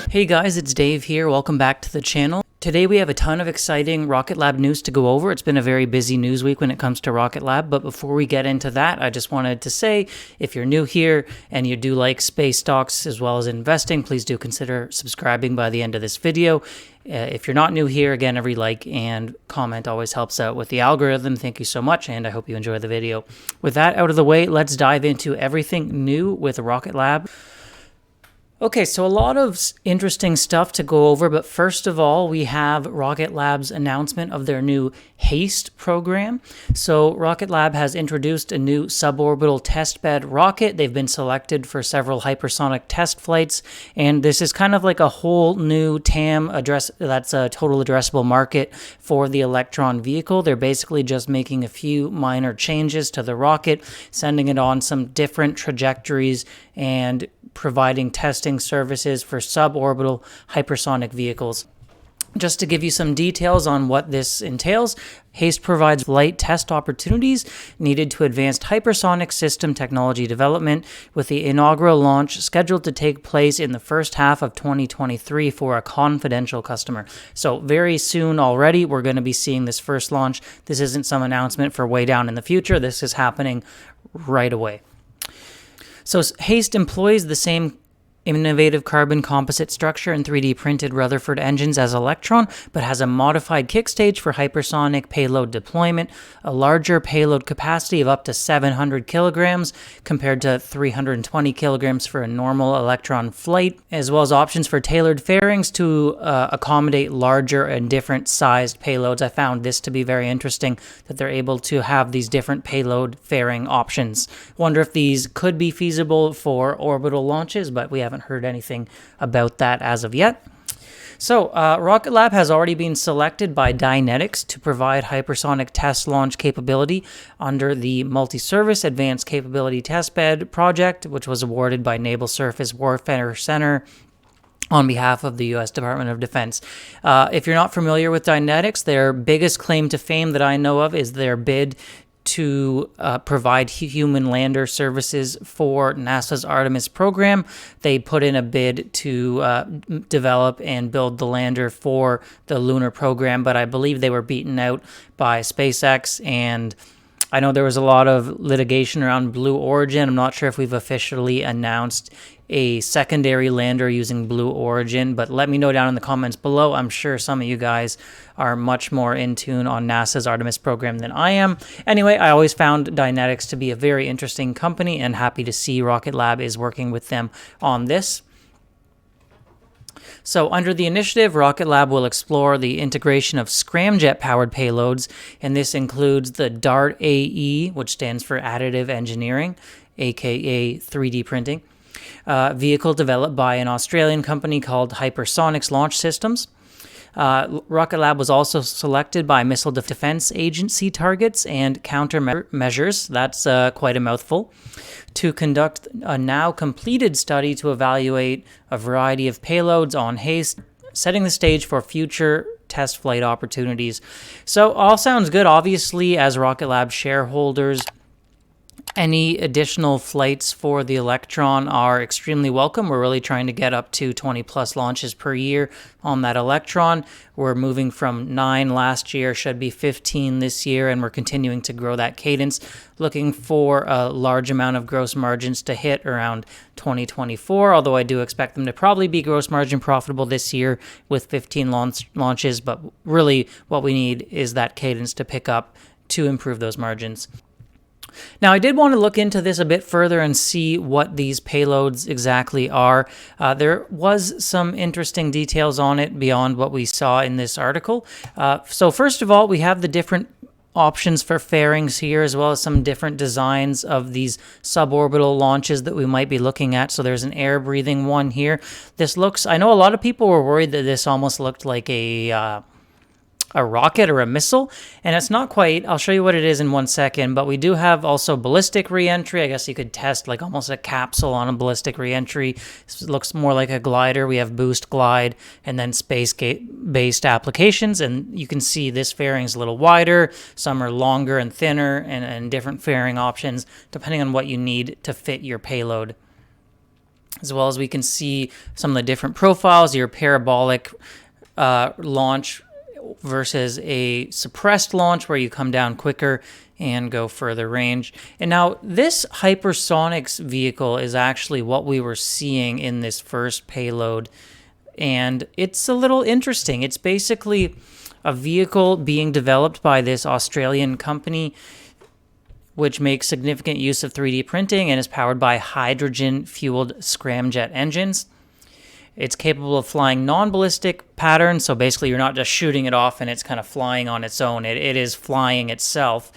Hey guys, it's Dave here. Welcome back to the channel. Today we have a ton of exciting Rocket Lab news to go over. It's been a very busy news week when it comes to Rocket Lab, but before we get into that, I just wanted to say, if you're new here and you do like space stocks as well as investing, please do consider subscribing by the end of this video. If you're not new here, again, every like and comment always helps out with the algorithm. Thank you so much, and I hope you enjoy the video. With that out of the way, let's dive into everything new with Rocket Lab. Okay, so a lot of interesting stuff to go over, but first of all, we have Rocket Lab's announcement of their new Haste program. So Rocket Lab has introduced a new suborbital testbed rocket. They've been selected for several hypersonic test flights, and this is kind of like a whole new TAM address, that's a total addressable market for the Electron vehicle. They're basically just making a few minor changes to the rocket, sending it on some different trajectories and providing testing services for suborbital hypersonic vehicles. Just to give you some details on what this entails, Haste provides flight test opportunities needed to advance hypersonic system technology development, with the inaugural launch scheduled to take place in the first half of 2023 for a confidential customer. So very soon already, we're going to be seeing this first launch. This isn't some announcement for way down in the future. This is happening right away. So Haste employs the same innovative carbon composite structure and 3D printed Rutherford engines as Electron, but has a modified kick stage for hypersonic payload deployment, a larger payload capacity of up to 700 kilograms compared to 320 kilograms for a normal Electron flight, as well as options for tailored fairings to accommodate larger and different sized payloads. I found this to be very interesting, that they're able to have these different payload fairing options. Wonder if these could be feasible for orbital launches, but we haven't heard anything about that as of yet. So, Rocket Lab has already been selected by Dianetics to provide hypersonic test launch capability under the Multi-Service Advanced Capability Testbed project, which was awarded by Naval Surface Warfare Center on behalf of the U.S. Department of Defense. If you're not familiar with Dianetics, their biggest claim to fame that I know of is their bid to provide human lander services for NASA's Artemis program. They put in a bid to develop and build the lander for the lunar program, but I believe they were beaten out by SpaceX, and I know there was a lot of litigation around Blue Origin. I'm not sure if we've officially announced a secondary lander using Blue Origin, but let me know down in the comments below. I'm sure some of you guys are much more in tune on NASA's Artemis program than I am. Anyway, I always found Dianetics to be a very interesting company, and happy to see Rocket Lab is working with them on this. So under the initiative, Rocket Lab will explore the integration of scramjet-powered payloads, and this includes the DART AE, which stands for Additive Engineering, aka 3D printing, vehicle developed by an Australian company called Hypersonics Launch Systems. Rocket Lab was also selected by Missile Defense Agency targets and countermeasures, that's quite a mouthful, to conduct a now completed study to evaluate a variety of payloads on Haste, setting the stage for future test flight opportunities. So all sounds good. Obviously, as Rocket Lab shareholders, any additional flights for the Electron are extremely welcome. We're really trying to get up to 20 plus launches per year on that Electron. We're moving from 9 last year, should be 15 this year, and we're continuing to grow that cadence, looking for a large amount of gross margins to hit around 2024, although I do expect them to probably be gross margin profitable this year with 15 launches, but really what we need is that cadence to pick up to improve those margins. Now, I did want to look into this a bit further and see what these payloads exactly are. There was some interesting details on it beyond what we saw in this article. So first of all, we have the different options for fairings here, as well as some different designs of these suborbital launches that we might be looking at. So there's an air-breathing one here. This looks, I know a lot of people were worried that this almost looked like a rocket or a missile, and it's not quite. I'll show you what it is in 1 second, but we do have also ballistic reentry. I guess you could test like almost a capsule on a ballistic reentry. This looks more like a glider. We have boost glide and then space-based applications, and you can see this fairing is a little wider. Some are longer and thinner, and different fairing options depending on what you need to fit your payload. as well as we can see some of the different profiles, your parabolic launch versus a suppressed launch where you come down quicker and go further range. And now this hypersonics vehicle is actually what we were seeing in this first payload, and it's a little interesting. It's basically a vehicle being developed by this Australian company which makes significant use of 3D printing and is powered by hydrogen-fueled scramjet engines. It's capable of flying non-ballistic patterns, so basically you're not just shooting it off and it's kind of flying on its own. It is flying itself.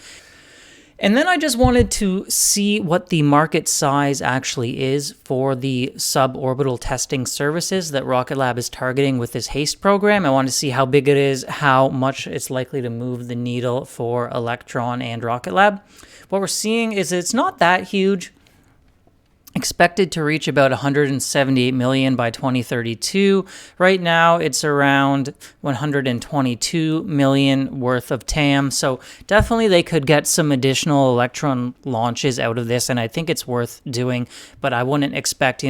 And then I just wanted to see what the market size actually is for the suborbital testing services that Rocket Lab is targeting with this Haste program. I wanted to see how big it is, how much it's likely to move the needle for Electron and Rocket Lab. What we're seeing is it's not that huge. Expected to reach about 178 million by 2032. Right now, it's around 122 million worth of TAM. So definitely they could get some additional Electron launches out of this, and I think it's worth doing. But I wouldn't expect,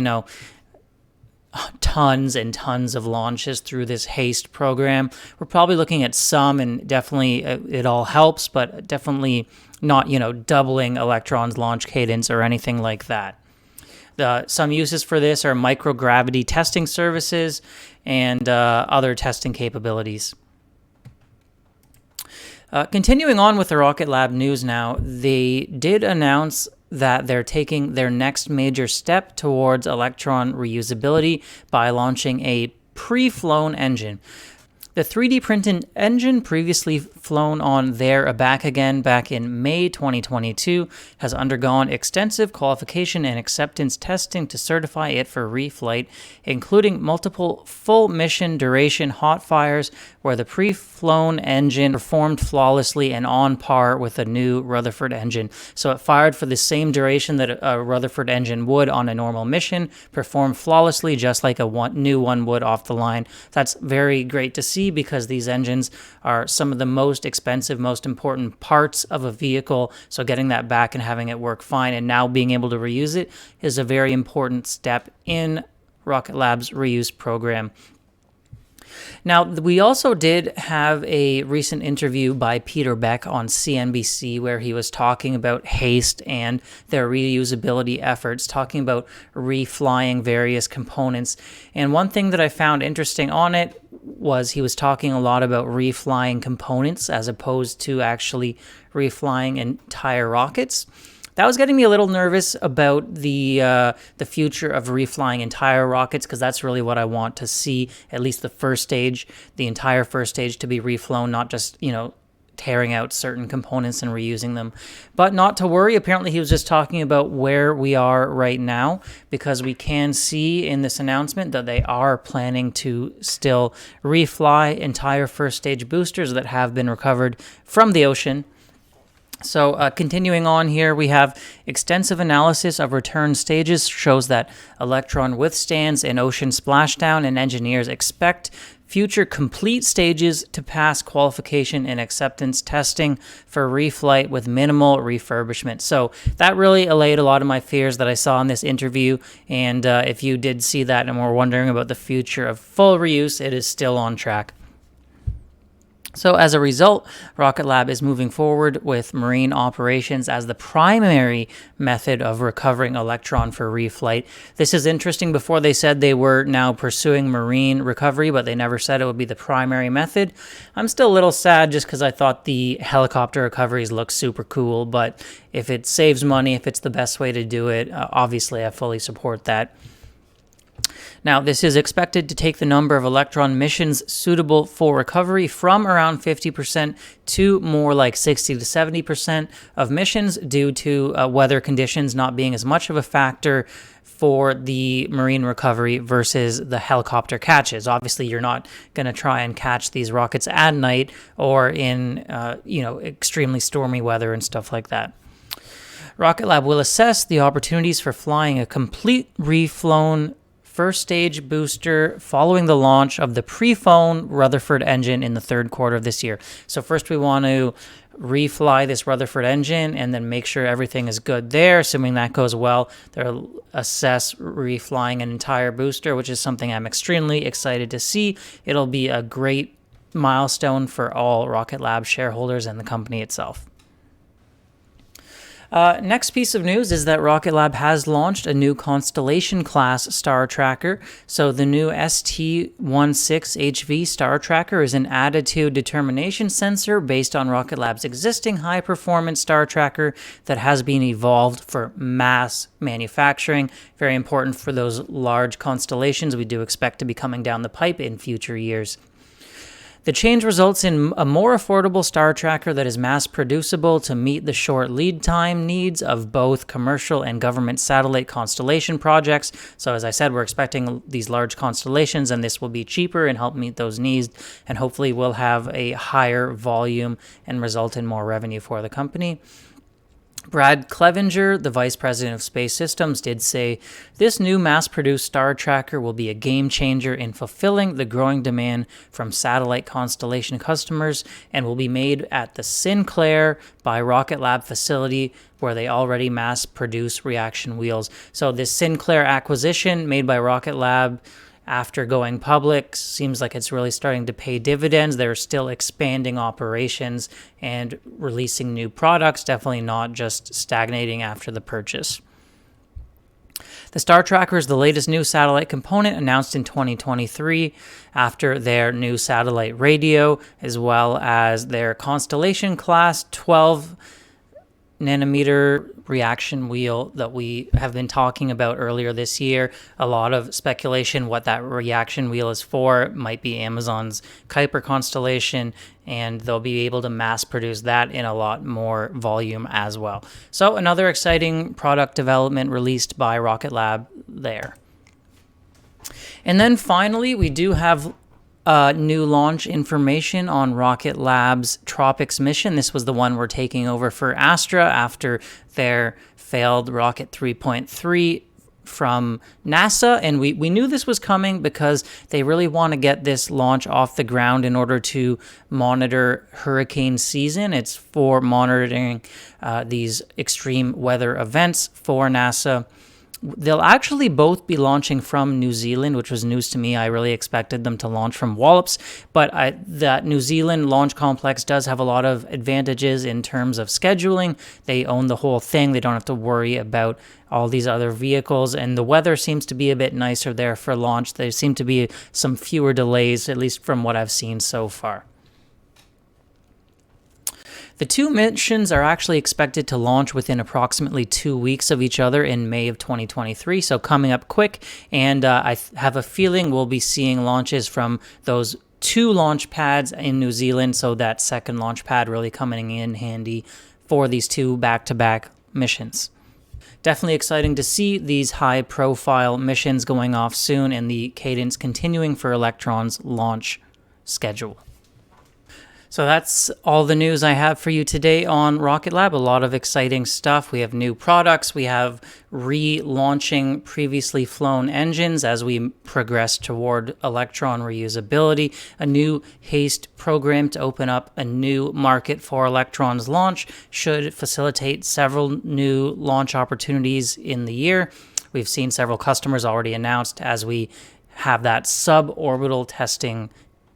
tons and tons of launches through this Haste program. We're probably looking at some, and definitely it all helps, but definitely not, doubling Electron's launch cadence or anything like that. Some uses for this are microgravity testing services and other testing capabilities. Continuing on with the Rocket Lab news now, they did announce that they're taking their next major step towards Electron reusability by launching a PreFlown Engine. The 3D printed engine, previously flown on their back in May 2022, has undergone extensive qualification and acceptance testing to certify it for reflight, including multiple full mission duration hot fires where the PreFlown engine performed flawlessly and on par with a new Rutherford engine. So it fired for the same duration that a Rutherford engine would on a normal mission, performed flawlessly just like a new one would off the line. That's very great to see, because these engines are some of the most expensive, most important parts of a vehicle. So getting that back and having it work fine and now being able to reuse it is a very important step in Rocket Lab's reuse program. Now, we also did have a recent interview by Peter Beck on CNBC where he was talking about Haste and their reusability efforts, talking about reflying various components. And one thing that I found interesting on it was he was talking a lot about reflying components as opposed to actually reflying entire rockets. That was getting me a little nervous about the future of reflying entire rockets, because that's really what I want to see, at least the first stage, the entire first stage to be reflown, not just, tearing out certain components and reusing them. But not to worry, apparently he was just talking about where we are right now, because we can see in this announcement that they are planning to still refly entire first stage boosters that have been recovered from the ocean. So continuing on here, we have extensive analysis of return stages shows that Electron withstands an ocean splashdown, and engineers expect future complete stages to pass qualification and acceptance testing for reflight with minimal refurbishment. So that really allayed a lot of my fears that I saw in this interview, and if you did see that and were wondering about the future of full reuse, it is still on track. So as a result, Rocket Lab is moving forward with marine operations as the primary method of recovering Electron for reflight. This is interesting. Before they said they were now pursuing marine recovery, but they never said it would be the primary method. I'm still a little sad just because I thought the helicopter recoveries look super cool, but if it saves money, if it's the best way to do it, obviously I fully support that. Now, this is expected to take the number of Electron missions suitable for recovery from around 50% to more like 60 to 70% of missions, due to weather conditions not being as much of a factor for the marine recovery versus the helicopter catches. Obviously, you're not going to try and catch these rockets at night or in extremely stormy weather and stuff like that. Rocket Lab will assess the opportunities for flying a complete reflown first stage booster following the launch of the PreFlown Rutherford engine in the third quarter of this year. So first we want to refly this Rutherford engine and then make sure everything is good there. Assuming that goes well, they'll assess reflying an entire booster, which is something I'm extremely excited to see. It'll be a great milestone for all Rocket Lab shareholders and the company itself. Next piece of news is that Rocket Lab has launched a new Constellation class star tracker. So the new ST16HV star tracker is an attitude determination sensor based on Rocket Lab's existing high-performance star tracker that has been evolved for mass manufacturing. Very important for those large constellations we do expect to be coming down the pipe in future years. The change results in a more affordable star tracker that is mass producible to meet the short lead time needs of both commercial and government satellite constellation projects. So as I said, we're expecting these large constellations, and this will be cheaper and help meet those needs, and hopefully will have a higher volume and result in more revenue for the company. Brad Clevenger, the Vice President of Space Systems, did say, "This new mass-produced star tracker will be a game changer in fulfilling the growing demand from satellite constellation customers and will be made at the Sinclair by Rocket Lab facility where they already mass-produce reaction wheels." So this Sinclair acquisition made by Rocket Lab after going public seems like it's really starting to pay dividends. They're still expanding operations and releasing new products, definitely not just stagnating after the purchase. The Star Tracker is the latest new satellite component announced in 2023 after their new satellite radio, as well as their Constellation Class 12 nanometer reaction wheel that we have been talking about earlier this year. A lot of speculation what that reaction wheel is for. It might be Amazon's Kuiper constellation, and they'll be able to mass produce that in a lot more volume as well. So another exciting product development released by Rocket Lab there. And then finally, we do have new launch information on Rocket Lab's Tropics Mission. This was the one we're taking over for Astra after their failed Rocket 3.3 from NASA, and we knew this was coming because they really want to get this launch off the ground in order to monitor hurricane season. It's for monitoring these extreme weather events for NASA. They'll actually both be launching from New Zealand, which was news to me. I really expected them to launch from Wallops, but that New Zealand launch complex does have a lot of advantages in terms of scheduling. They own the whole thing. They don't have to worry about all these other vehicles, and the weather seems to be a bit nicer there for launch. There seem to be some fewer delays, at least from what I've seen so far. The two missions are actually expected to launch within approximately 2 weeks of each other in May of 2023, so coming up quick, and I have a feeling we'll be seeing launches from those two launch pads in New Zealand, so that second launch pad really coming in handy for these two back-to-back missions. Definitely exciting to see these high-profile missions going off soon and the cadence continuing for Electron's launch schedule. So that's all the news I have for you today on Rocket Lab. A lot of exciting stuff. We have new products. We have relaunching previously flown engines as we progress toward Electron reusability. A new Haste program to open up a new market for Electron's launch should facilitate several new launch opportunities in the year. We've seen several customers already announced as we have that suborbital testing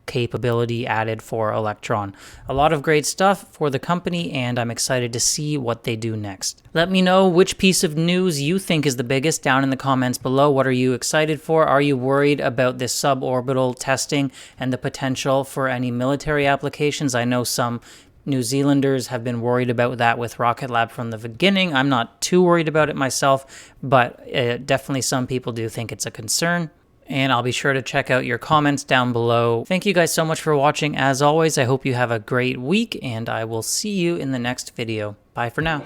capability added for Electron. A lot of great stuff for the company, and I'm excited to see what they do next. Let me know which piece of news you think is the biggest down in the comments below. What are you excited for? Are you worried about this suborbital testing and the potential for any military applications? I know some New Zealanders have been worried about that with Rocket Lab from the beginning. I'm not too worried about it myself, but definitely some people do think it's a concern. And I'll be sure to check out your comments down below. Thank you guys so much for watching. As always, I hope you have a great week, and I will see you in the next video. Bye for now.